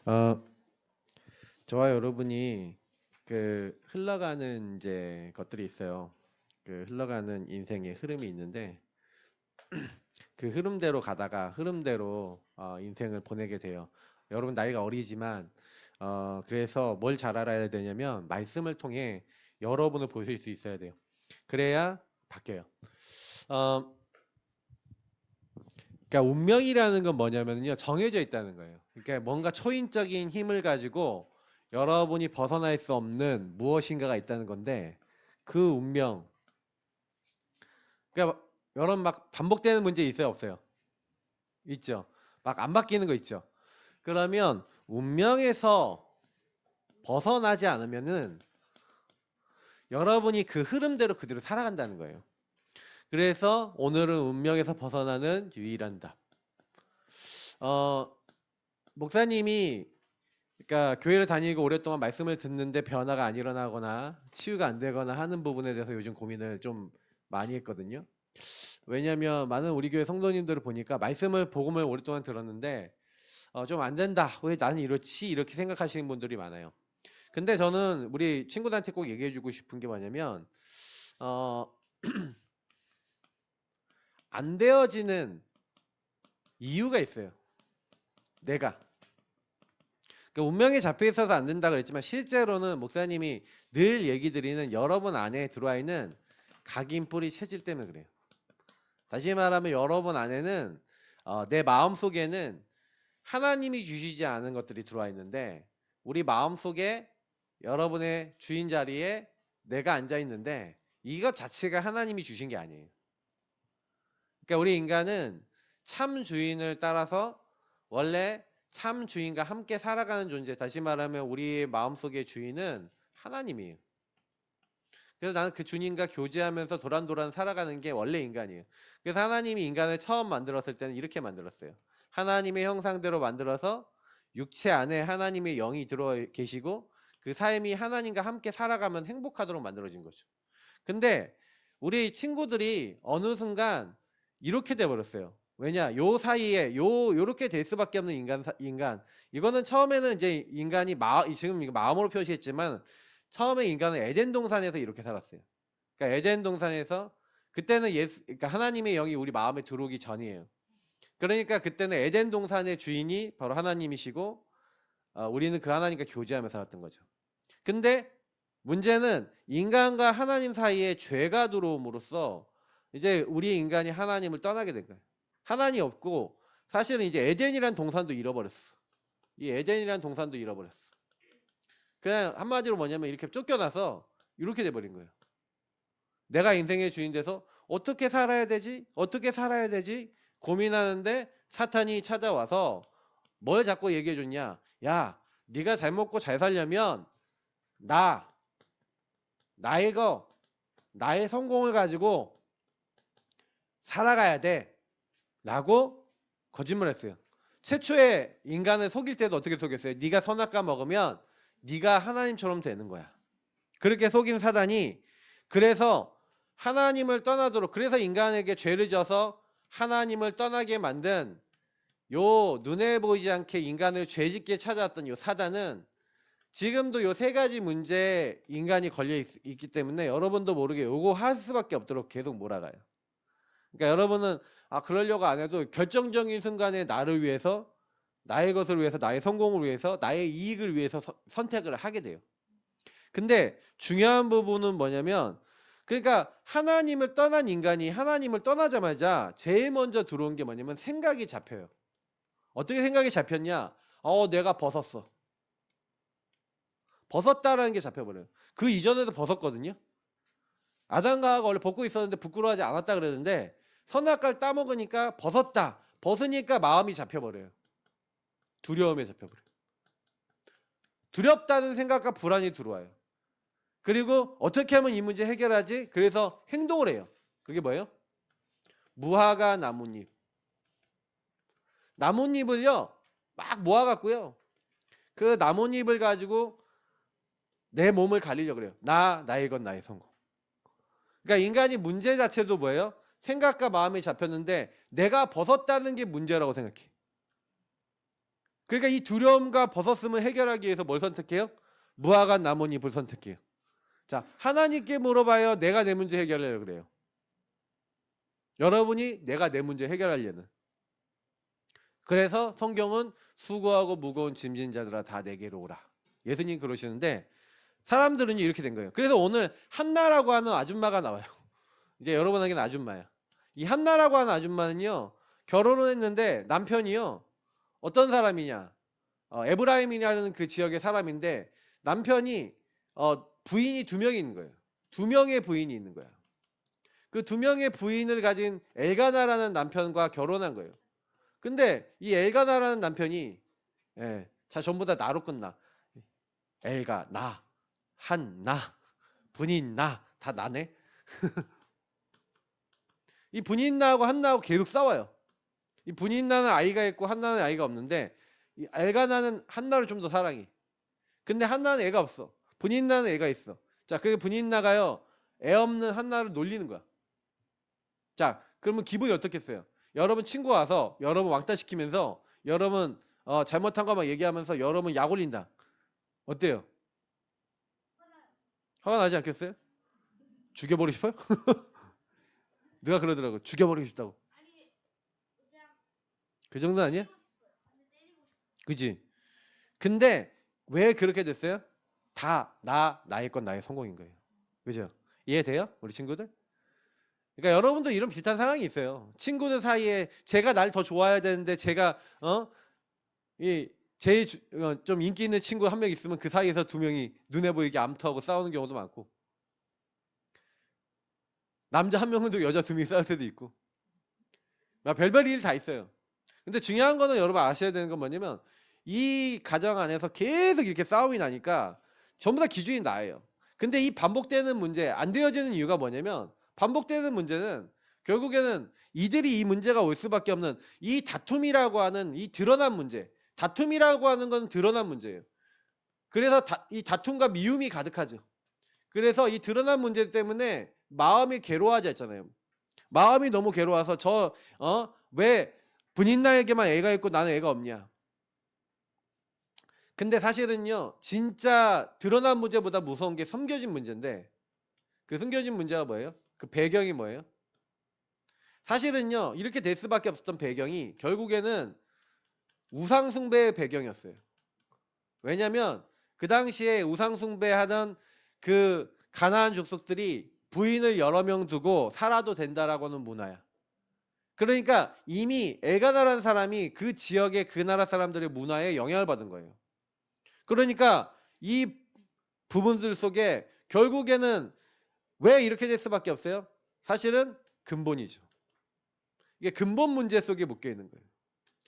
어, 저와 여러분이 그 흘러가는 이제 것들이 있어요. 그 흘러가는 인생의 흐름이 있는데 그 흐름대로 가다가 흐름대로 인생을 보내게 돼요. 여러분 나이가 어리지만 그래서 뭘 잘 알아야 되냐면 말씀을 통해 여러분을 보실 수 있어야 돼요. 그래야 바뀌어요. 어, 그러니까 운명이라는 건 뭐냐면요 정해져 있다는 거예요. 그러니까 뭔가 초인적인 힘을 가지고 여러분이 벗어날 수 없는 무엇인가가 있다는 건데 그 운명, 그러니까 여러분 막 반복되는 문제 있어요 없어요? 있죠. 막 안 바뀌는 거 있죠. 그러면 운명에서 벗어나지 않으면은 여러분이 그 흐름대로 그대로 살아간다는 거예요. 그래서 오늘은 운명에서 벗어나는 유일한 답. 어, 목사님이 그러니까 교회를 다니고 오랫동안 말씀을 듣는데 변화가 안 일어나거나 치유가 안 되거나 하는 부분에 대해서 요즘 고민을 좀 많이 했거든요. 왜냐하면 많은 우리 교회 성도님들을 보니까 말씀을 복음을 오랫동안 들었는데 좀 안 된다. 왜 나는 이렇지? 이렇게 생각하시는 분들이 많아요. 근데 저는 우리 친구들한테 꼭 얘기해주고 싶은 게 뭐냐면 어, 안 되어지는 이유가 있어요. 내가. 그러니까 운명에 잡혀 있어서 안 된다 그랬지만 실제로는 목사님이 늘 얘기 드리는 여러분 안에 들어와 있는 각인뿌리 체질 때문에 그래요. 다시 말하면 여러분 안에는 내 마음 속에는 하나님이 주시지 않은 것들이 들어와 있는데 우리 마음 속에 여러분의 주인 자리에 내가 앉아 있는데 이것 자체가 하나님이 주신 게 아니에요. 그러니까 우리 인간은 참 주인을 따라서 원래 참 주인과 함께 살아가는 존재, 다시 말하면 우리의 마음속의 주인은 하나님이에요. 그래서 나는 그 주님과 교제하면서 도란도란 살아가는 게 원래 인간이에요. 그래서 하나님이 인간을 처음 만들었을 때는 이렇게 만들었어요. 하나님의 형상대로 만들어서 육체 안에 하나님의 영이 들어 계시고 그 삶이 하나님과 함께 살아가면 행복하도록 만들어진 거죠. 근데 우리 친구들이 어느 순간 이렇게 돼 버렸어요. 왜냐? 요 사이에 요렇게 될 수밖에 없는 인간. 이거는 처음에는 이제 인간이 지금 이거 마음으로 표시했지만 처음에 인간은 에덴 동산에서 이렇게 살았어요. 그러니까 에덴 동산에서 그때는 그러니까 하나님의 영이 우리 마음에 들어오기 전이에요. 그러니까 그때는 에덴 동산의 주인이 바로 하나님이시고 우리는 그 하나님과 교제하며 살았던 거죠. 근데 문제는 인간과 하나님 사이에 죄가 들어옴으로써 이제 우리 인간이 하나님을 떠나게 된 거예요. 하나님이 없고 사실은 이제 에덴이란 동산도 잃어버렸어. 이 에덴이란 동산도 잃어버렸어. 그냥 한마디로 뭐냐면 이렇게 쫓겨나서 이렇게 돼버린 거예요. 내가 인생의 주인 돼서 어떻게 살아야 되지? 어떻게 살아야 되지? 고민하는데 사탄이 찾아와서 뭘 자꾸 얘기해 줬냐? 야, 네가 잘 먹고 잘 살려면 나 나의 거 나의 성공을 가지고 살아가야 돼 라고 거짓말했어요. 최초에 인간을 속일 때도 어떻게 속였어요? 네가 선악과 먹으면 네가 하나님처럼 되는 거야. 그렇게 속인 사단이 그래서 하나님을 떠나도록, 그래서 인간에게 죄를 져서 하나님을 떠나게 만든 요 눈에 보이지 않게 인간을 죄짓게 찾아왔던 요 사단은 지금도 요 세 가지 문제에 인간이 걸려 있기 때문에 여러분도 모르게 요거 할 수밖에 없도록 계속 몰아가요. 그러니까 여러분은 그러려고 안 해도 결정적인 순간에 나를 위해서, 나의 것을 위해서, 나의 성공을 위해서, 나의 이익을 위해서 선택을 하게 돼요. 근데 중요한 부분은 뭐냐면, 그러니까 하나님을 떠난 인간이 하나님을 떠나자마자 제일 먼저 들어온 게 뭐냐면 생각이 잡혀요. 어떻게 생각이 잡혔냐? 내가 벗었어. 벗었다라는 게 잡혀버려요. 그 이전에도 벗었거든요. 아담과 하와가 원래 벗고 있었는데 부끄러워하지 않았다 그랬는데 선악과를 따먹으니까 벗었다. 벗으니까 마음이 잡혀버려요. 두려움에 잡혀버려요. 두렵다는 생각과 불안이 들어와요. 그리고 어떻게 하면 이 문제 해결하지? 그래서 행동을 해요. 그게 뭐예요? 무화과 나뭇잎. 나뭇잎을요 막 모아갖고요 그 나뭇잎을 가지고 내 몸을 가리려고 그래요. 나의 건 나의 성공. 그러니까 인간이 문제 자체도 뭐예요? 생각과 마음이 잡혔는데 내가 벗었다는 게 문제라고 생각해. 그러니까 이 두려움과 벗었음을 해결하기 위해서 뭘 선택해요? 무화과 나뭇잎을 선택해요. 자, 하나님께 물어봐요. 내가 내 문제 해결하려고 그래요. 여러분이 내가 내 문제 해결하려는. 그래서 성경은 수고하고 무거운 짐진 자들아 다 내게로 오라. 예수님 그러시는데 사람들은 이렇게 된 거예요. 그래서 오늘 한나라고 하는 아줌마가 나와요. 이제 여러분에게는 아줌마야. 이 한나라고 하는 아줌마는요. 결혼을 했는데 남편이요. 어떤 사람이냐. 에브라임이라는 그 지역의 사람인데 남편이 부인이 2명이 있는 거예요. 2명의 부인이 있는 거야. 그 2명의 부인을 가진 엘가나라는 남편과 결혼한 거예요. 근데 이 엘가나라는 남편이 자 전부 다 나로 끝나. 엘가나, 한나, 분인나 다 나네. 이 분인나하고 한나하고 계속 싸워요. 이 분인나는 아이가 있고 한나는 아이가 없는데 이 엘가나는 한나를 좀 더 사랑해. 근데 한나는 애가 없어. 분인나는 애가 있어. 자, 그 분인나가요. 애 없는 한나를 놀리는 거야. 자, 그러면 기분이 어떻겠어요? 여러분 친구 와서 여러분 왕따 시키면서 여러분 잘못한 것만 얘기하면서 여러분 약 올린다. 어때요? 화가 나지 않겠어요? 죽여버리고 싶어요? 누가 그러더라고. 죽여버리고 싶다고. 그 정도 아니야? 그지? 근데 왜 그렇게 됐어요? 다 나의 건 나의 성공인 거예요. 그죠? 이해돼요? 우리 친구들? 그러니까 여러분도 이런 비슷한 상황이 있어요. 친구들 사이에 제가 날 더 좋아해야 되는데 제가 제일 좀 인기 있는 친구 한 명 있으면 그 사이에서 2명이 눈에 보이게 암투하고 싸우는 경우도 많고 남자 한 명도 여자 2명이 싸울 때도 있고 별별 일이 다 있어요. 근데 중요한 거는 여러분 아셔야 되는 건 뭐냐면 이 가정 안에서 계속 이렇게 싸움이 나니까 전부 다 기준이 나예요. 근데 이 반복되는 문제 안 되어지는 이유가 뭐냐면 반복되는 문제는 결국에는 이들이 이 문제가 올 수밖에 없는 이 다툼이라고 하는 이 드러난 문제. 다툼이라고 하는 건 드러난 문제예요. 그래서 이 다툼과 미움이 가득하죠. 그래서 이 드러난 문제 때문에 마음이 괴로워하지 않잖아요. 마음이 너무 괴로워서 왜 분인나에게만 애가 있고 나는 애가 없냐. 근데 사실은요. 진짜 드러난 문제보다 무서운 게 숨겨진 문제인데 그 숨겨진 문제가 뭐예요? 그 배경이 뭐예요? 사실은요. 이렇게 될 수밖에 없었던 배경이 결국에는 우상숭배의 배경이었어요. 왜냐면 그 당시에 우상숭배하던 그 가나안 족속들이 부인을 여러 명 두고 살아도 된다라고 하는 문화야. 그러니까 이미 엘가나라는 사람이 그 지역의 그 나라 사람들의 문화에 영향을 받은 거예요. 그러니까 이 부분들 속에 결국에는 왜 이렇게 될 수밖에 없어요? 사실은 근본이죠. 이게 근본 문제 속에 묶여 있는 거예요.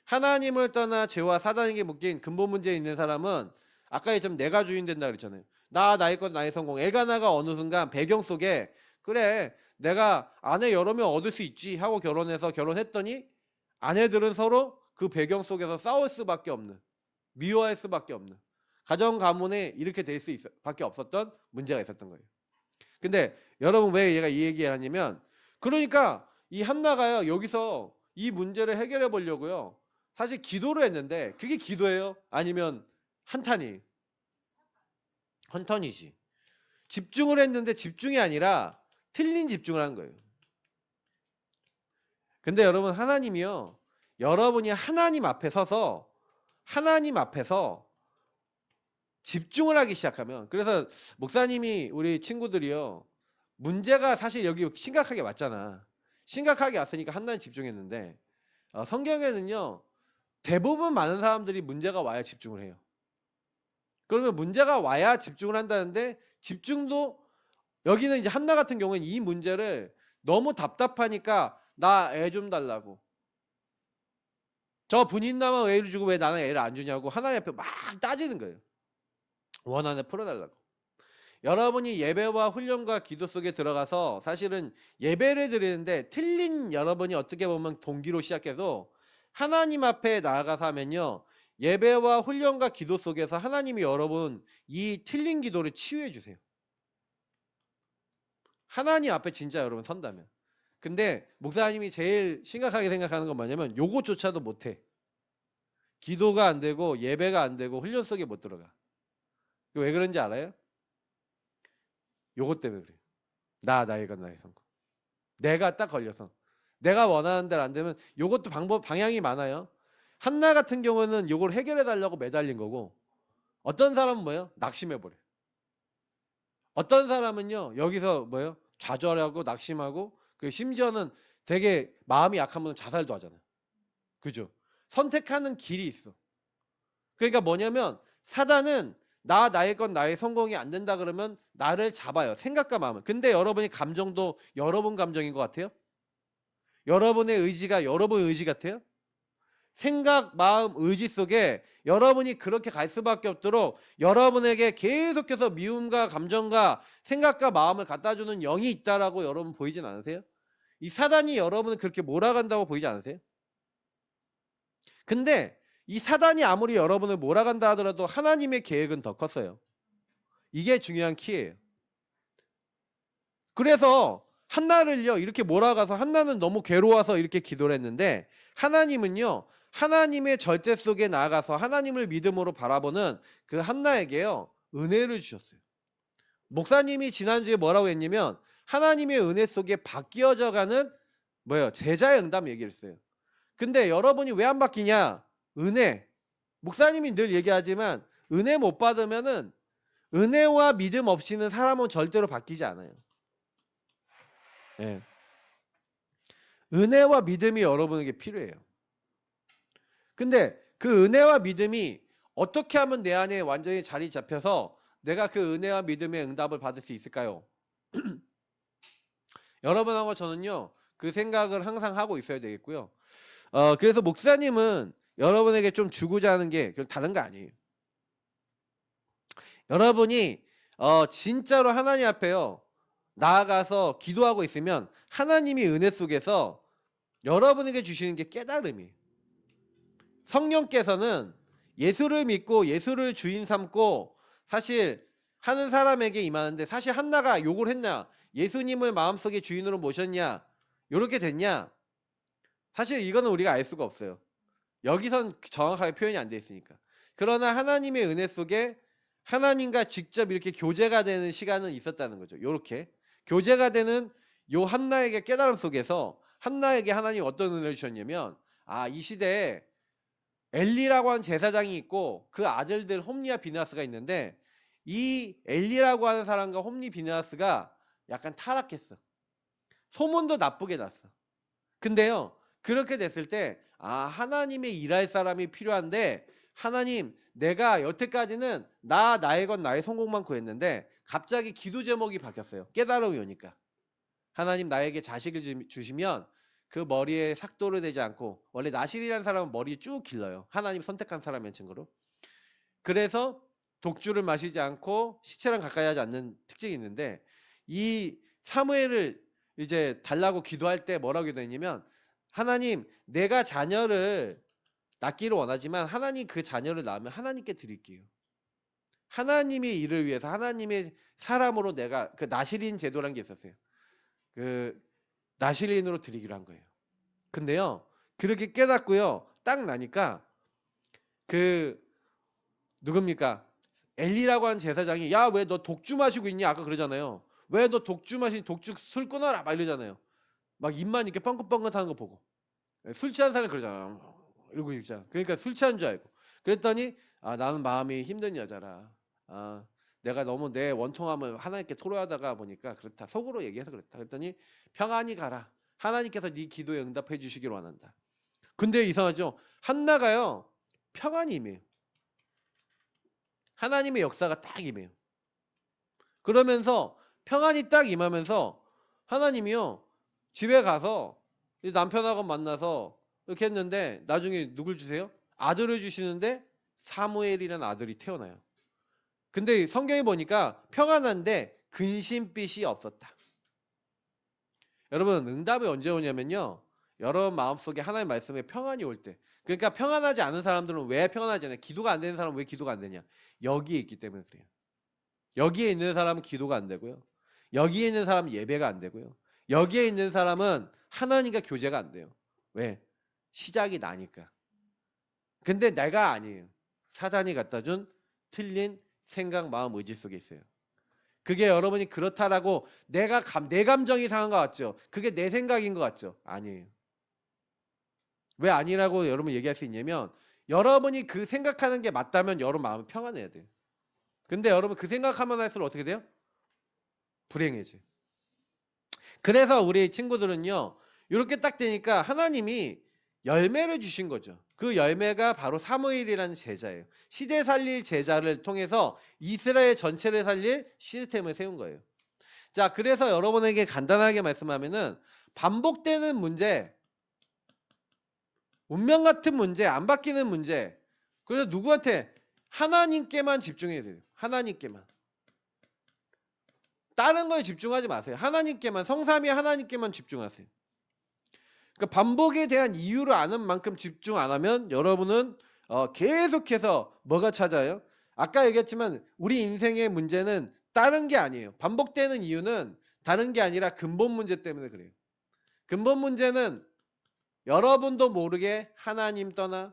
하나님을 떠나 죄와 사단에게 묶인 근본 문제에 있는 사람은 아까 얘기했지만 내가 주인 된다 그랬잖아요. 나의 것 나의 성공. 엘가나가 어느 순간 배경 속에 그래 내가 아내 여러 명 얻을 수 있지 하고 결혼해서 결혼했더니 아내들은 서로 그 배경 속에서 싸울 수밖에 없는 미워할 수밖에 없는 가정 가문에 이렇게 될 수밖에 없었던 문제가 있었던 거예요. 근데 여러분 왜 얘가 이 얘기를 하냐면 그러니까 이 한나가요 여기서 이 문제를 해결해 보려고요 사실 기도를 했는데 그게 기도예요? 아니면 한탄이 헌턴이지. 집중을 했는데 집중이 아니라 틀린 집중을 한 거예요. 근데 여러분 하나님이요 여러분이 하나님 앞에 서서 하나님 앞에서 집중을 하기 시작하면 그래서 목사님이 우리 친구들이요 문제가 사실 여기 심각하게 왔잖아. 심각하게 왔으니까 한나는 집중했는데 성경에는요 대부분 많은 사람들이 문제가 와야 집중을 해요. 그러면 문제가 와야 집중을 한다는데 집중도 여기는 이제 한나 같은 경우는 이 문제를 너무 답답하니까 나 애 좀 달라고 저 분인나만 애를 주고 왜 나는 애를 안 주냐고 하나님 앞에 막 따지는 거예요. 원한을 풀어달라고. 여러분이 예배와 훈련과 기도 속에 들어가서 사실은 예배를 드리는데 틀린 여러분이 어떻게 보면 동기로 시작해서 하나님 앞에 나아가서 하면요. 예배와 훈련과 기도 속에서 하나님이 여러분 이 틀린 기도를 치유해 주세요. 하나님 앞에 진짜 여러분 선다면. 근데 목사님이 제일 심각하게 생각하는 건 뭐냐면 요것조차도 못해. 기도가 안 되고 예배가 안 되고 훈련 속에 못 들어가. 왜 그런지 알아요? 요것 때문에 그래요. 나의 것 나의 성공. 내가 딱 걸려서 내가 원하는 대로 안 되면 요것도 방향이 많아요. 한나 같은 경우는 요걸 해결해 달라고 매달린 거고, 어떤 사람은 뭐예요? 낙심해 버려. 어떤 사람은요 여기서 뭐예요? 좌절하고 낙심하고, 그 심지어는 되게 마음이 약한 분은 자살도 하잖아요. 그죠? 선택하는 길이 있어. 그러니까 뭐냐면 사단은 나의 건 나의 성공이 안 된다 그러면 나를 잡아요. 생각과 마음을. 근데 여러분이 감정도 여러분 감정인 것 같아요? 여러분의 의지가 여러분 의지 같아요? 생각, 마음, 의지 속에 여러분이 그렇게 갈 수밖에 없도록 여러분에게 계속해서 미움과 감정과 생각과 마음을 갖다 주는 영이 있다라고 여러분 보이진 않으세요? 이 사단이 여러분을 그렇게 몰아간다고 보이지 않으세요? 근데 이 사단이 아무리 여러분을 몰아간다 하더라도 하나님의 계획은 더 컸어요. 이게 중요한 키예요. 그래서 한나를요 이렇게 몰아가서, 한나는 너무 괴로워서 이렇게 기도를 했는데, 하나님은요 하나님의 절대 속에 나아가서 하나님을 믿음으로 바라보는 그 한나에게요 은혜를 주셨어요. 목사님이 지난주에 뭐라고 했냐면 하나님의 은혜 속에 바뀌어져 가는 뭐예요? 제자의 응답 얘기를 했어요. 근데 여러분이 왜 안 바뀌냐? 은혜. 목사님이 늘 얘기하지만 은혜 못 받으면은, 은혜와 믿음 없이는 사람은 절대로 바뀌지 않아요. 예. 은혜와 믿음이 여러분에게 필요해요. 근데 그 은혜와 믿음이 어떻게 하면 내 안에 완전히 자리 잡혀서 내가 그 은혜와 믿음의 응답을 받을 수 있을까요? 여러분하고 저는요 그 생각을 항상 하고 있어야 되겠고요. 그래서 목사님은 여러분에게 좀 주고자 하는 게 다른 거 아니에요. 여러분이 진짜로 하나님 앞에요 나아가서 기도하고 있으면 하나님이 은혜 속에서 여러분에게 주시는 게 깨달음이에요. 성령께서는 예수를 믿고 예수를 주인 삼고 사실 하는 사람에게 임하는데, 사실 한나가 욕을 했냐, 예수님을 마음속에 주인으로 모셨냐, 요렇게 됐냐, 사실 이거는 우리가 알 수가 없어요. 여기선 정확하게 표현이 안 돼 있으니까. 그러나 하나님의 은혜 속에 하나님과 직접 이렇게 교제가 되는 시간은 있었다는 거죠. 요렇게 교제가 되는 요 한나에게 깨달음 속에서 한나에게 하나님이 어떤 은혜를 주셨냐면, 이 시대에 엘리라고 하는 제사장이 있고 그 아들들 홈리와 비느하스가 있는데, 이 엘리라고 하는 사람과 홈리 비느하스가 약간 타락했어. 소문도 나쁘게 났어. 근데요 그렇게 됐을 때 하나님의 일할 사람이 필요한데, 하나님 내가 여태까지는 나의 건 나의 성공만 구했는데 갑자기 기도 제목이 바뀌었어요. 깨달음이 오니까 하나님 나에게 자식을 주시면 그 머리에 삭도를 대지 않고, 원래 나실이라는 사람은 머리 쭉 길러요. 하나님 선택한 사람의 증거로. 그래서 독주를 마시지 않고 시체랑 가까이 하지 않는 특징이 있는데, 이 사무엘을 이제 달라고 기도할 때 뭐라고 기도했냐면, 하나님 내가 자녀를 낳기를 원하지만 하나님 그 자녀를 낳으면 하나님께 드릴게요. 하나님의 일을 위해서 하나님의 사람으로 내가, 그 나실인 제도라는 게 있었어요. 그 나실인으로 드리기로 한 거예요. 근데요 그렇게 깨닫고요 딱 나니까 그 누굽니까 엘리라고 하는 제사장이, 야 왜 너 독주 마시고 있냐, 아까 그러잖아요. 왜 너 독주 마시니, 독주 술 끊어라 막 이러잖아요. 막 입만 이렇게 뻥긋뻥긋하는 거 보고. 술 취한 사람이 그러잖아 이러고 있잖아. 그러니까 술 취한 줄 알고. 그랬더니 나는 마음이 힘든 여자라, 내가 너무 내 원통함을 하나님께 토로하다가 보니까 그렇다, 속으로 얘기해서 그렇다. 그랬더니 평안히 가라, 하나님께서 네 기도에 응답해 주시기를 원한다. 근데 이상하죠, 한나가요 평안이 임해요. 하나님의 역사가 딱 임해요. 그러면서 평안이 딱 임하면서 하나님이요 집에 가서 남편하고 만나서 이렇게 했는데, 나중에 누굴 주세요? 아들을 주시는데 사무엘이라는 아들이 태어나요. 근데 성경에 보니까 평안한데 근심빛이 없었다. 여러분 응답이 언제 오냐면요, 여러분 마음속에 하나님의 말씀에 평안이 올 때. 그러니까 평안하지 않은 사람들은 왜 평안하지 않아요? 기도가 안 되는 사람은 왜 기도가 안 되냐, 여기에 있기 때문에 그래요. 여기에 있는 사람은 기도가 안 되고요, 여기에 있는 사람은 예배가 안 되고요, 여기에 있는 사람은 하나님과 교제가 안 돼요. 왜? 시작이 나니까. 근데 내가 아니에요. 사단이 갖다 준 틀린 생각, 마음, 의지 속에 있어요. 그게 여러분이 그렇다라고 내 감정이 상한 것 같죠? 그게 내 생각인 것 같죠? 아니에요. 왜 아니라고 여러분 얘기할 수 있냐면 여러분이 그 생각하는 게 맞다면 여러분 마음이 평안해야 돼요. 근데 여러분 그 생각하면 할수록 어떻게 돼요? 불행해져요. 그래서 우리 친구들은요. 이렇게 딱 되니까 하나님이 열매를 주신 거죠. 그 열매가 바로 사무엘이라는 제자예요. 시대 살릴 제자를 통해서 이스라엘 전체를 살릴 시스템을 세운 거예요. 자, 그래서 여러분에게 간단하게 말씀하면은 반복되는 문제, 운명 같은 문제, 안 바뀌는 문제. 그래서 누구한테? 하나님께만 집중해야 돼요. 하나님께만. 다른 거에 집중하지 마세요. 하나님께만, 성삼위 하나님께만 집중하세요. 그러니까 반복에 대한 이유를 아는 만큼 집중 안 하면 여러분은 계속해서 뭐가 찾아요? 아까 얘기했지만 우리 인생의 문제는 다른 게 아니에요. 반복되는 이유는 다른 게 아니라 근본 문제 때문에 그래요. 근본 문제는 여러분도 모르게 하나님 떠나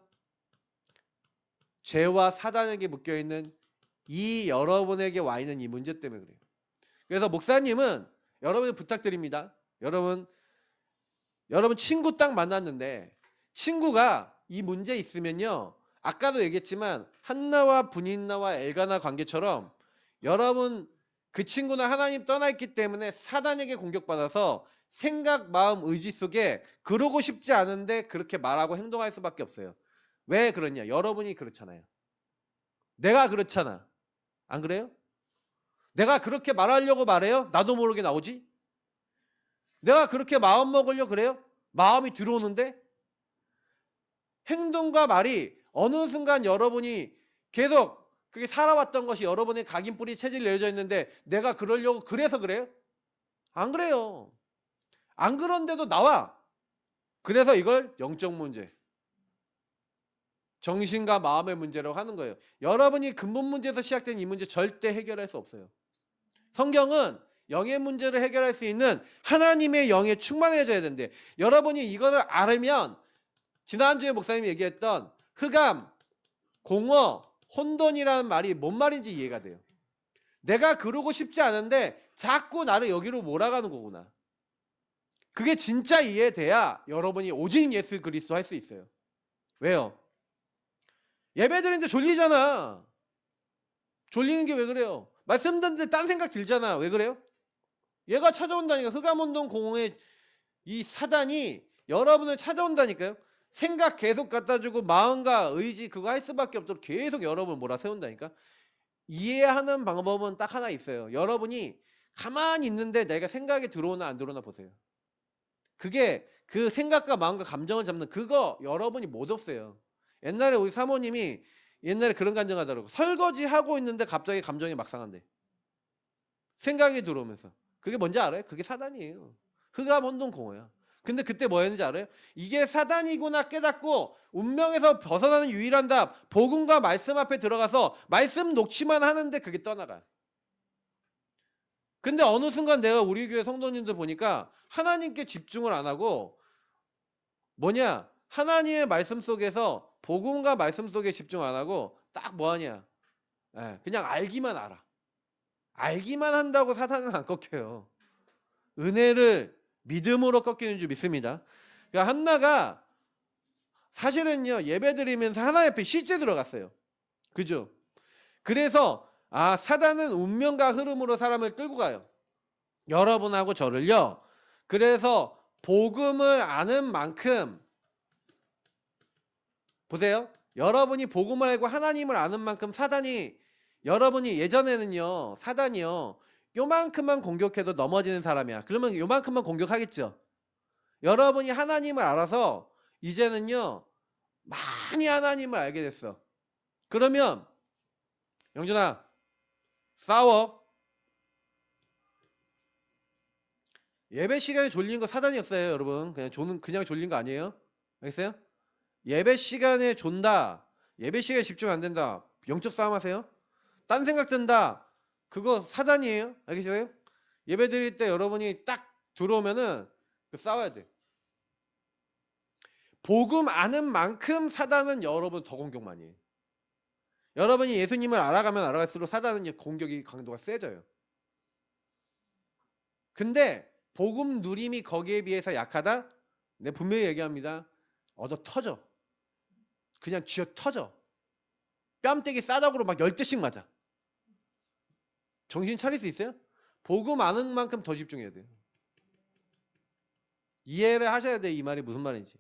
죄와 사단에게 묶여있는 이 여러분에게 와 있는 이 문제 때문에 그래요. 그래서 목사님은 여러분을 부탁드립니다. 여러분 친구 딱 만났는데 친구가 이 문제 있으면요. 아까도 얘기했지만 한나와 분인나와 엘가나 관계처럼 여러분 그 친구는 하나님 떠나 있기 때문에 사단에게 공격받아서 생각, 마음, 의지 속에 그러고 싶지 않은데 그렇게 말하고 행동할 수밖에 없어요. 왜 그러냐? 여러분이 그렇잖아요. 내가 그렇잖아. 안 그래요? 내가 그렇게 말하려고 말해요? 나도 모르게 나오지? 내가 그렇게 마음 먹으려고 그래요? 마음이 들어오는데? 행동과 말이 어느 순간 여러분이 계속 그게 살아왔던 것이 여러분의 각인뿌리 체질이 내려져 있는데 내가 그러려고 그래서 그래요? 안 그래요. 안 그런데도 나와. 그래서 이걸 영적 문제, 정신과 마음의 문제라고 하는 거예요. 여러분이 근본 문제에서 시작된 이 문제 절대 해결할 수 없어요. 성경은 영의 문제를 해결할 수 있는 하나님의 영에 충만해져야 된대. 여러분이 이거를 알으면 지난주에 목사님이 얘기했던 흑암, 공허, 혼돈이라는 말이 뭔 말인지 이해가 돼요. 내가 그러고 싶지 않은데 자꾸 나를 여기로 몰아가는 거구나. 그게 진짜 이해돼야 여러분이 오직 예수 그리스도 할 수 있어요. 왜요? 예배 드리는데 졸리잖아. 졸리는 게 왜 그래요? 말씀 듣는데 딴 생각 들잖아. 왜 그래요? 얘가 찾아온다니까. 흑암혼돈 공허의 이 사단이 여러분을 찾아온다니까요. 생각 계속 갖다 주고 마음과 의지 그거 할 수밖에 없도록 계속 여러분을 몰아세운다니까. 이해하는 방법은 딱 하나 있어요. 여러분이 가만히 있는데 내가 생각이 들어오나 안 들어오나 보세요. 그게 그 생각과 마음과 감정을 잡는 그거 여러분이 못 없어요. 옛날에 우리 사모님이 옛날에 그런 간증하더라고. 설거지 하고 있는데 갑자기 감정이 막 상한대. 생각이 들어오면서. 그게 뭔지 알아요? 그게 사단이에요. 흑암 혼돈 공허야. 근데 그때 뭐 했는지 알아요? 이게 사단이구나 깨닫고 운명에서 벗어나는 유일한 답 복음과 말씀 앞에 들어가서 말씀 녹취만 하는데 그게 떠나가요. 근데 어느 순간 내가 우리 교회 성도님들 보니까 하나님께 집중을 안 하고 뭐냐? 하나님의 말씀 속에서 복음과 말씀 속에 집중 안 하고 딱 뭐하냐? 그냥 알기만 알아. 알기만 한다고 사단은 안 꺾여요. 은혜를 믿음으로 꺾이는 줄 믿습니다. 그러니까 한나가 사실은요 예배드리면서 하나 옆에 실제 들어갔어요. 그죠? 그래서 사단은 운명과 흐름으로 사람을 끌고 가요. 여러분하고 저를요. 그래서 복음을 아는 만큼 보세요. 여러분이 복음을 알고 하나님을 아는 만큼 사단이 여러분이 예전에는요. 사단이요. 요만큼만 공격해도 넘어지는 사람이야. 그러면 요만큼만 공격하겠죠. 여러분이 하나님을 알아서 이제는요. 많이 하나님을 알게 됐어. 그러면 영준아 싸워. 예배 시간에 졸린 거 사단이었어요, 여러분. 그냥 졸린 거 아니에요? 알겠어요? 예배 시간에 존다. 예배 시간에 집중 안 된다. 영적 싸움 하세요? 딴 생각 든다. 그거 사단이에요. 알겠어요? 예배 드릴 때 여러분이 딱 들어오면은 싸워야 돼. 복음 아는 만큼 사단은 여러분 더 공격 많이 해요. 여러분이 예수님을 알아가면 알아갈수록 사단은 공격이 강도가 세져요. 근데 복음 누림이 거기에 비해서 약하다? 네, 분명히 얘기합니다. 얻어 터져. 그냥 쥐어 터져. 뺨때기 싸닥으로 막 10대씩 맞아. 정신 차릴 수 있어요? 복음 아는 만큼 더 집중해야 돼요. 이해를 하셔야 돼, 이 말이 무슨 말인지.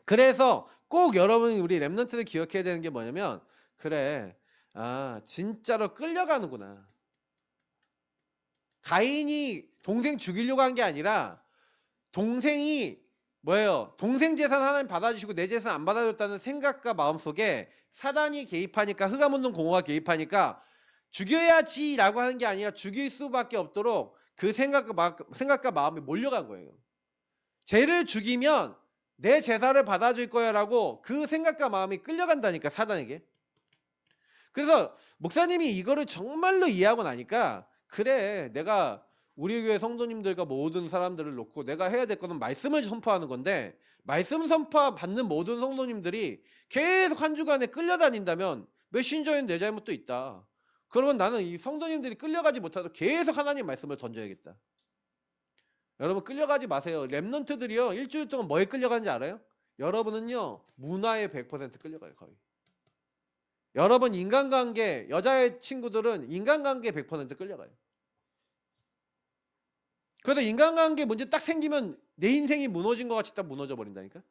그래서 꼭 여러분이 우리 랩런트들 기억해야 되는 게 뭐냐면, 그래, 진짜로 끌려가는구나. 가인이 동생 죽이려고 한 게 아니라 동생이 뭐예요? 동생 재산 하나님 받아주시고 내 재산 안 받아줬다는 생각과 마음속에 사단이 개입하니까, 흑암운동 공허가 개입하니까 죽여야지라고 하는 게 아니라 죽일 수밖에 없도록 그 생각과 마음이 몰려간 거예요. 쟤를 죽이면 내 제사를 받아줄 거야라고 그 생각과 마음이 끌려간다니까, 사단에게. 그래서 목사님이 이거를 정말로 이해하고 나니까, 그래, 내가 우리 교회 성도님들과 모든 사람들을 놓고 내가 해야 될 거는 말씀을 선포하는 건데, 말씀 선포 받는 모든 성도님들이 계속 한 주간에 끌려다닌다면 메신저엔 내 잘못도 있다. 그러면 나는 이 성도님들이 끌려가지 못하도록 계속 하나님 말씀을 던져야겠다. 여러분 끌려가지 마세요. 랩런트들이요, 일주일 동안 뭐에 끌려가는지 알아요? 여러분은요, 문화에 100% 끌려가요, 거의. 여러분 인간관계, 여자의 친구들은 인간관계에 100% 끌려가요. 그래서 인간관계 문제 딱 생기면 내 인생이 무너진 것 같이 딱 무너져 버린다니까.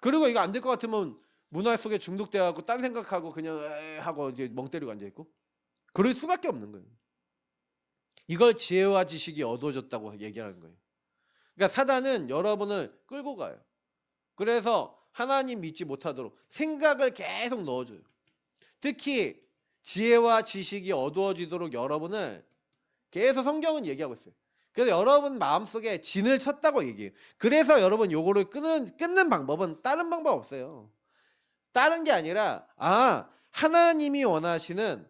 그리고 이거 안 될 것 같으면 문화 속에 중독돼갖고 딴 생각하고 그냥 하고 이제 멍 때리고 앉아있고, 그럴 수밖에 없는 거예요. 이걸 지혜와 지식이 어두워졌다고 얘기하는 거예요. 그러니까 사단은 여러분을 끌고 가요. 그래서 하나님 믿지 못하도록 생각을 계속 넣어줘요. 특히 지혜와 지식이 어두워지도록 여러분을 계속 성경은 얘기하고 있어요. 그래서 여러분 마음속에 진을 쳤다고 얘기해요. 그래서 여러분 요거를 끊는 방법은 다른 방법 없어요. 다른 게 아니라 하나님이 원하시는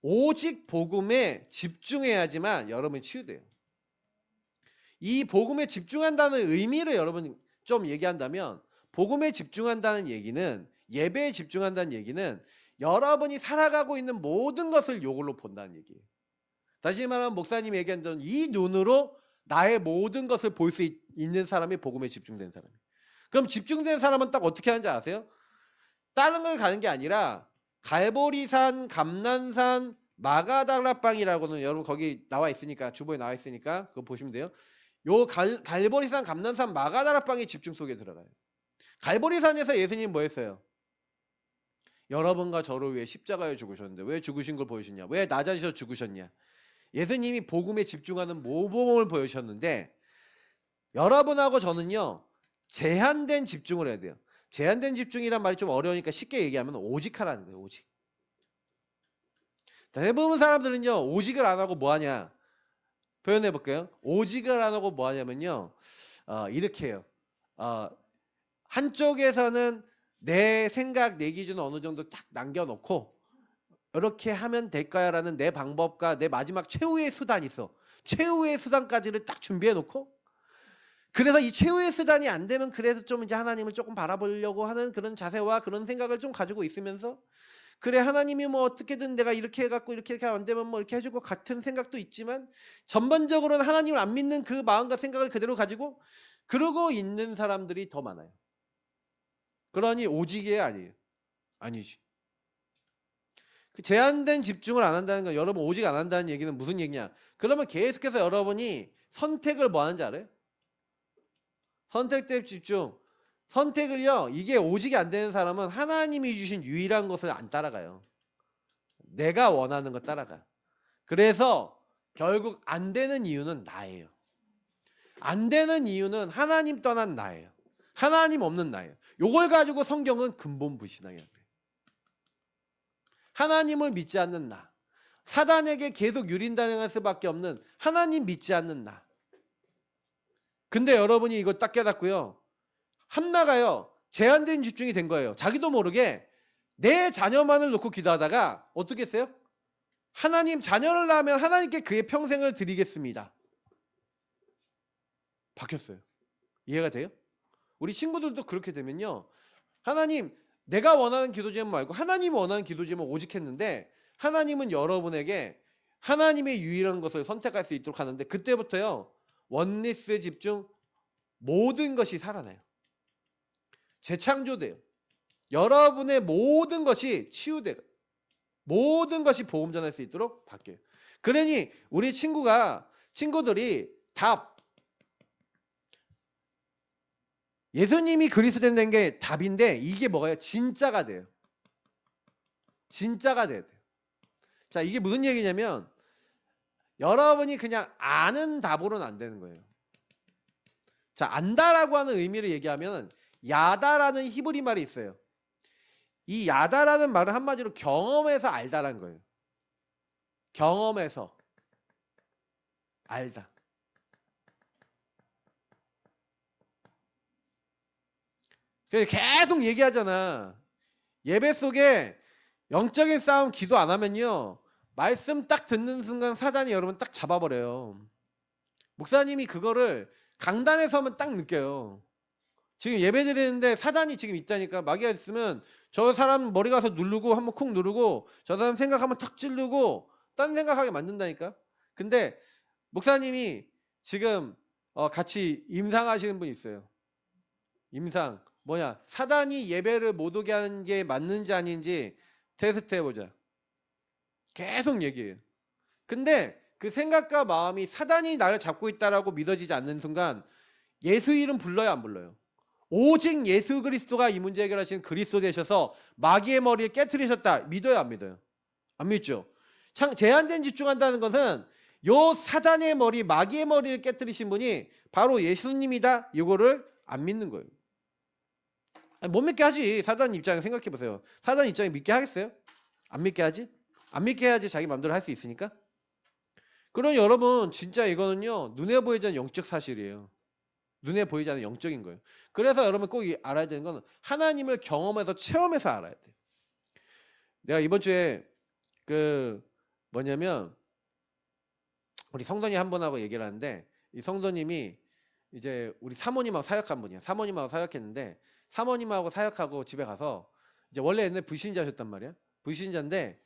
오직 복음에 집중해야지만 여러분이 치유돼요. 이 복음에 집중한다는 의미를 여러분 좀 얘기한다면, 복음에 집중한다는 얘기는, 예배에 집중한다는 얘기는 여러분이 살아가고 있는 모든 것을 요걸로 본다는 얘기예요. 다시 말하면 목사님이 얘기한 전 이 눈으로 나의 모든 것을 볼 수 있는 사람이 복음에 집중된 사람이에요. 그럼 집중된 사람은 딱 어떻게 하는지 아세요? 다른 걸 가는 게 아니라 갈보리산, 감난산, 마가다락방이라고는 여러분 거기 나와 있으니까, 주보에 나와 있으니까 그거 보시면 돼요. 요 갈보리산, 감난산, 마가다락방이 집중 속에 들어가요. 갈보리산에서 예수님 뭐 했어요? 여러분과 저를 위해 십자가에 죽으셨는데 왜 죽으신 걸 보여주셨냐? 왜 낮아지셔 죽으셨냐? 예수님이 복음에 집중하는 모범을 보여주셨는데, 여러분하고 저는요, 제한된 집중을 해야 돼요. 제한된 집중이란 말이 좀 어려우니까 쉽게 얘기하면 오직 하라는 거예요. 오직. 대부분 사람들은요, 오직을 안 하고 뭐 하냐? 표현해 볼게요. 오직을 안 하고 뭐 하냐면요, 이렇게 해요. 한쪽에서는 내 생각, 내 기준을 어느 정도 딱 남겨놓고 이렇게 하면 될까요라는 내 방법과 내 마지막 최후의 수단이 있어. 최후의 수단까지를 딱 준비해 놓고, 그래서 이 최후의 수단이 안 되면 그래서 좀 이제 하나님을 조금 바라보려고 하는 그런 자세와 그런 생각을 좀 가지고 있으면서, 그래 하나님이 뭐 어떻게든 내가 이렇게 해갖고 이렇게 안 되면 뭐 이렇게 해줄 것 같은 생각도 있지만, 전반적으로는 하나님을 안 믿는 그 마음과 생각을 그대로 가지고 그러고 있는 사람들이 더 많아요. 그러니 오직이 아니에요. 아니지. 그 제한된 집중을 안 한다는 건, 여러분 오직 안 한다는 얘기는 무슨 얘기냐? 그러면 계속해서 여러분이 선택을 뭐 하는지 알아요? 선택된 집중. 선택을요, 이게 오직이 안 되는 사람은 하나님이 주신 유일한 것을 안 따라가요. 내가 원하는 거 따라가. 그래서 결국 안 되는 이유는 나예요. 안 되는 이유는 하나님 떠난 나예요. 하나님 없는 나예요. 요걸 가지고 성경은 근본 불신앙이라고 해요. 하나님을 믿지 않는 나, 사단에게 계속 유린당할 수밖에 없는 하나님 믿지 않는 나. 근데 여러분이 이거 딱 깨닫고요, 한나가요, 제한된 집중이 된 거예요. 자기도 모르게 내 자녀만을 놓고 기도하다가 어떻게 했어요? 하나님, 자녀를 낳으면 하나님께 그의 평생을 드리겠습니다. 바뀌었어요. 이해가 돼요? 우리 친구들도 그렇게 되면요. 하나님, 내가 원하는 기도 제목 말고 하나님이 원하는 기도 제목 오직 했는데 하나님은 여러분에게 하나님의 유일한 것을 선택할 수 있도록 하는데 그때부터요. 원리스 집중 모든 것이 살아나요. 재창조돼요. 여러분의 모든 것이 치유돼요. 모든 것이 복음 전할 수 있도록 바뀌어요. 그러니 우리 친구들이 답 예수님이 그리스도 된다는 게 답인데 이게 뭐가요? 진짜가 돼요. 진짜가 돼야 돼요. 자, 이게 무슨 얘기냐면 여러분이 그냥 아는 답으로는 안 되는 거예요. 자, 안다라고 하는 의미를 얘기하면 야다라는 히브리 말이 있어요. 이 야다라는 말은 한마디로 경험해서 알다라는 거예요. 경험해서 알다. 그래서 계속 얘기하잖아. 예배 속에 영적인 싸움 기도 안 하면요. 말씀 딱 듣는 순간 사단이 여러분 딱 잡아버려요. 목사님이 그거를 강단에서 하면 딱 느껴요. 지금 예배 드리는데 사단이 지금 있다니까. 마귀가 있으면 저 사람 머리 가서 누르고 한번 콕 누르고 저 사람 생각하면 탁 찌르고 딴 생각하게 만든다니까. 근데 목사님이 지금 같이 임상하시는 분 있어요. 임상 뭐냐, 사단이 예배를 못 오게 하는 게 맞는지 아닌지 테스트 해보자. 계속 얘기해요. 근데 그 생각과 마음이 사단이 나를 잡고 있다라고 믿어지지 않는 순간 예수 이름 불러요, 안 불러요? 오직 예수 그리스도가 이 문제 해결하신 그리스도 되셔서 마귀의 머리를 깨트리셨다. 믿어요, 안 믿어요? 안 믿죠? 제한된 집중한다는 것은 요 사단의 머리, 마귀의 머리를 깨트리신 분이 바로 예수님이다. 이거를 안 믿는 거예요. 아니, 못 믿게 하지. 사단 입장에 생각해 보세요. 사단 입장에 믿게 하겠어요? 안 믿게 하지? 안 믿게 해야지 자기 마음대로 할 수 있으니까. 그럼 여러분 진짜 이거는요. 눈에 보이지 않는 영적 사실이에요. 눈에 보이지 않는 영적인 거예요. 그래서 여러분 꼭 알아야 되는 건 하나님을 경험해서 체험해서 알아야 돼. 내가 이번 주에 그 뭐냐면 우리 성도님 한 분하고 얘기를 하는데 이 성도님이 이제 우리 사모님하고 사역한 분이야. 사모님하고 사역했는데 사모님하고 사역하고 집에 가서 이제 원래 옛날에 불신자셨단 말이야. 불신자인데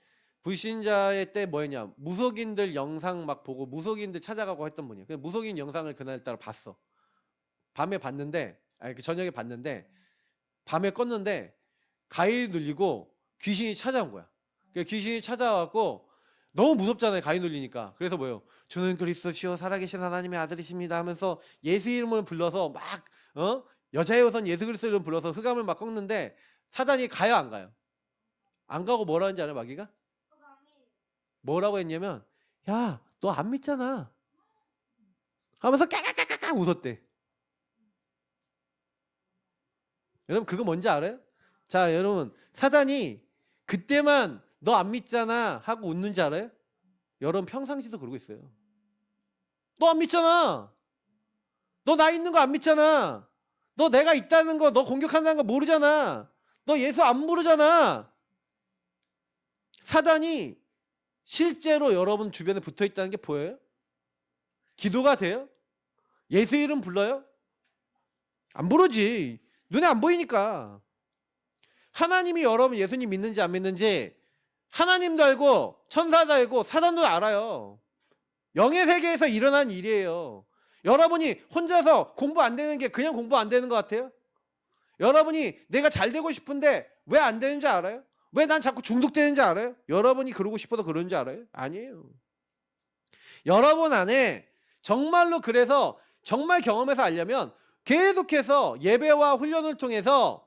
불신자의 때 뭐였냐, 무속인들 영상 막 보고 무속인들 찾아가고 했던 분이야. 그래서 무속인 영상을 그날따라 봤어. 밤에 봤는데 아니 저녁에 봤는데 밤에 껐는데 가위 눌리고 귀신이 찾아온 거야. 귀신이 찾아와갖고 너무 무섭잖아요, 가위 눌리니까. 그래서 뭐예요? 주는 그리스도시요 살아계신 하나님의 아들이십니다 하면서 예수 이름을 불러서 막 여자의 우선 예수 그리스도 이름 불러서 흑암을 막 꺾는데 사단이 가요, 안 가요? 안 가고 뭐라 하는지 알아요, 마귀가? 뭐라고 했냐면 야, 너 안 믿잖아 하면서 까까까까까 웃었대. 여러분 그거 뭔지 알아요? 자, 여러분 사단이 그때만 너 안 믿잖아 하고 웃는지 알아요? 여러분 평상시도 그러고 있어요. 너 안 믿잖아. 너 나 있는 거 안 믿잖아. 너 내가 있다는 거, 너 공격한다는 거 모르잖아. 너 예수 안 모르잖아. 사단이 실제로 여러분 주변에 붙어 있다는 게 보여요? 기도가 돼요? 예수 이름 불러요? 안 부르지. 눈에 안 보이니까. 하나님이 여러분 예수님 믿는지 안 믿는지 하나님도 알고 천사도 알고 사단도 알아요. 영의 세계에서 일어난 일이에요. 여러분이 혼자서 공부 안 되는 게 그냥 공부 안 되는 것 같아요? 여러분이 내가 잘 되고 싶은데 왜 안 되는지 알아요? 왜 난 자꾸 중독되는지 알아요? 여러분이 그러고 싶어서 그러는지 알아요? 아니에요. 여러분 안에 정말로 그래서 정말 경험해서 알려면 계속해서 예배와 훈련을 통해서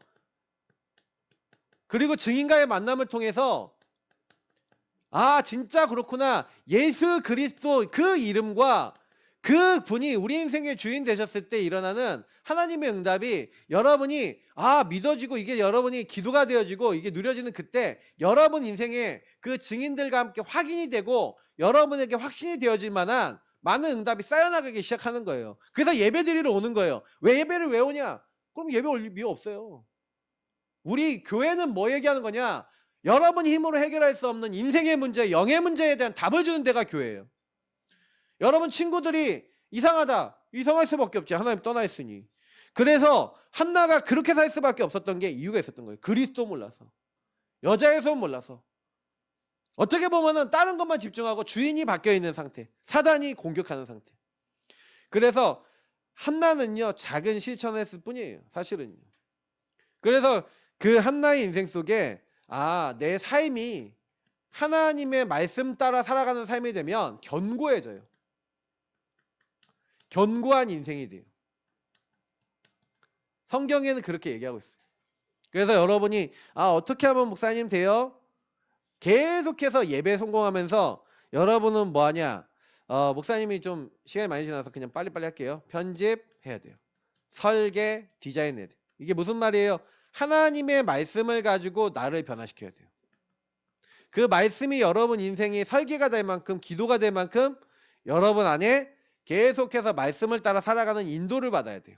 그리고 증인과의 만남을 통해서 아 진짜 그렇구나. 예수 그리스도 그 이름과 그 분이 우리 인생의 주인 되셨을 때 일어나는 하나님의 응답이 여러분이 믿어지고 이게 여러분이 기도가 되어지고 이게 누려지는 그때 여러분 인생에 그 증인들과 함께 확인이 되고 여러분에게 확신이 되어질 만한 많은 응답이 쌓여나가기 시작하는 거예요. 그래서 예배 드리러 오는 거예요. 왜 예배를 왜 오냐? 그럼 예배 올 이유 없어요. 우리 교회는 뭐 얘기하는 거냐? 여러분 힘으로 해결할 수 없는 인생의 문제, 영의 문제에 대한 답을 주는 데가 교회예요. 여러분 친구들이 이상하다. 이상할 수밖에 없지. 하나님 떠나 있으니. 그래서 한나가 그렇게 살 수밖에 없었던 게 이유가 있었던 거예요. 그리스도 몰라서. 여자의 손 몰라서. 어떻게 보면은 다른 것만 집중하고 주인이 바뀌어 있는 상태. 사단이 공격하는 상태. 그래서 한나는요, 작은 실천을 했을 뿐이에요. 사실은요. 그래서 그 한나의 인생 속에 내 삶이 하나님의 말씀 따라 살아가는 삶이 되면 견고해져요. 견고한 인생이 돼요. 성경에는 그렇게 얘기하고 있어요. 그래서 여러분이 어떻게 하면 목사님 돼요? 계속해서 예배에 성공하면서 여러분은 뭐하냐? 목사님이 좀 시간이 많이 지나서 그냥 빨리빨리 할게요. 편집해야 돼요. 설계, 디자인해야 돼요. 이게 무슨 말이에요? 하나님의 말씀을 가지고 나를 변화시켜야 돼요. 그 말씀이 여러분 인생이 설계가 될 만큼, 기도가 될 만큼 여러분 안에 계속해서 말씀을 따라 살아가는 인도를 받아야 돼요.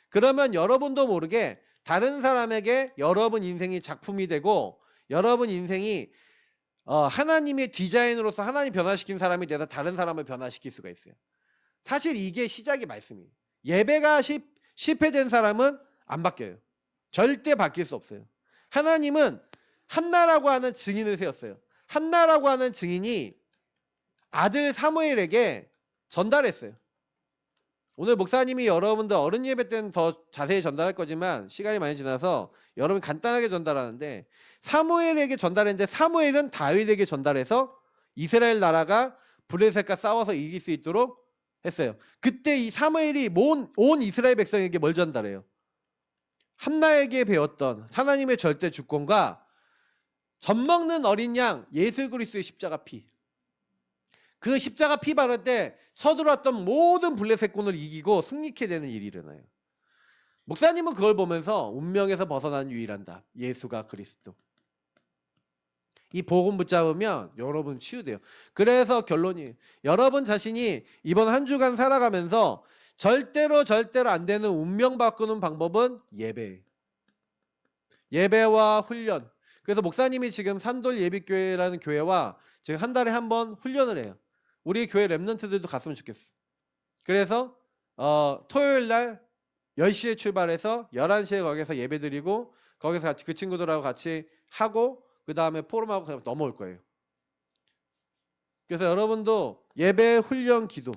그러면 여러분도 모르게 다른 사람에게 여러분 인생이 작품이 되고 여러분 인생이 하나님의 디자인으로서 하나님 변화시킨 사람이 돼서 다른 사람을 변화시킬 수가 있어요. 사실 이게 시작이 말씀이에요. 예배가 실패된 사람은 안 바뀌어요. 절대 바뀔 수 없어요. 하나님은 한나라고 하는 증인을 세웠어요. 한나라고 하는 증인이 아들 사무엘에게 전달했어요. 오늘 목사님이 여러분들 어른 예배 때는 더 자세히 전달할 거지만 시간이 많이 지나서 여러분 간단하게 전달하는데, 사무엘에게 전달했는데 사무엘은 다윗에게 전달해서 이스라엘 나라가 블레셋과 싸워서 이길 수 있도록 했어요. 그때 이 사무엘이 온 이스라엘 백성에게 뭘 전달해요? 한나에게 배웠던 하나님의 절대 주권과 젖먹는 어린 양 예수 그리스도의 십자가 피, 그 십자가 피 바를 때 쳐들어왔던 모든 블레셋군을 이기고 승리케 되는 일이 일어나요. 목사님은 그걸 보면서 운명에서 벗어난 유일한 답, 예수가 그리스도. 이 복음 붙잡으면 여러분 치유돼요. 그래서 결론이, 여러분 자신이 이번 한 주간 살아가면서 절대로 안 되는 운명 바꾸는 방법은 예배와 훈련. 그래서 목사님이 지금 산돌 예비교회라는 교회와 지금 한 달에 한 번 훈련을 해요. 우리 교회 랩런트들도 갔으면 좋겠어. 그래서 토요일 날 10시에 출발해서 11시에 거기서 예배 드리고 거기서 같이 그 친구들하고 같이 하고 그 다음에 포럼하고 그냥 넘어올 거예요. 그래서 여러분도 예배, 훈련, 기도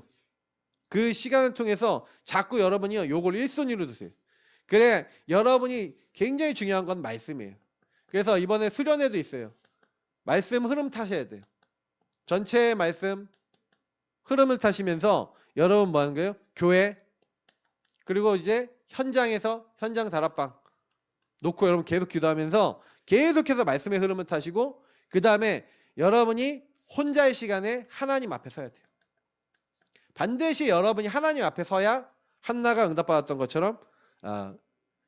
그 시간을 통해서 자꾸 여러분이요 요걸 1순위로 두세요. 그래 여러분이 굉장히 중요한 건 말씀이에요. 그래서 이번에 수련회도 있어요. 말씀 흐름 타셔야 돼요. 전체 말씀 흐름을 타시면서 여러분 뭐 하는 거예요? 교회 그리고 이제 현장에서 현장 다락방 놓고 여러분 계속 기도하면서 계속해서 말씀의 흐름을 타시고 그 다음에 여러분이 혼자의 시간에 하나님 앞에 서야 돼요. 반드시 여러분이 하나님 앞에 서야 한나가 응답받았던 것처럼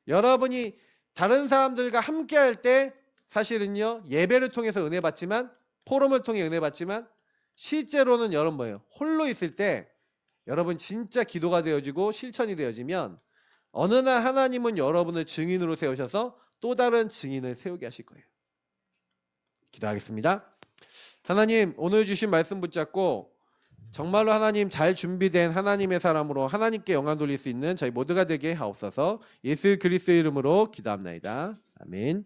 여러분이 다른 사람들과 함께 할 때 사실은요 예배를 통해서 은혜 받지만 포럼을 통해 은혜 받지만 실제로는 여러분 뭐예요? 홀로 있을 때 여러분 진짜 기도가 되어지고 실천이 되어지면 어느 날 하나님은 여러분을 증인으로 세우셔서 또 다른 증인을 세우게 하실 거예요. 기도하겠습니다. 하나님 오늘 주신 말씀 붙잡고 정말로 하나님 잘 준비된 하나님의 사람으로 하나님께 영광 돌릴 수 있는 저희 모두가 되게 하옵소서. 예수 그리스도의 이름으로 기도합나이다. 아멘.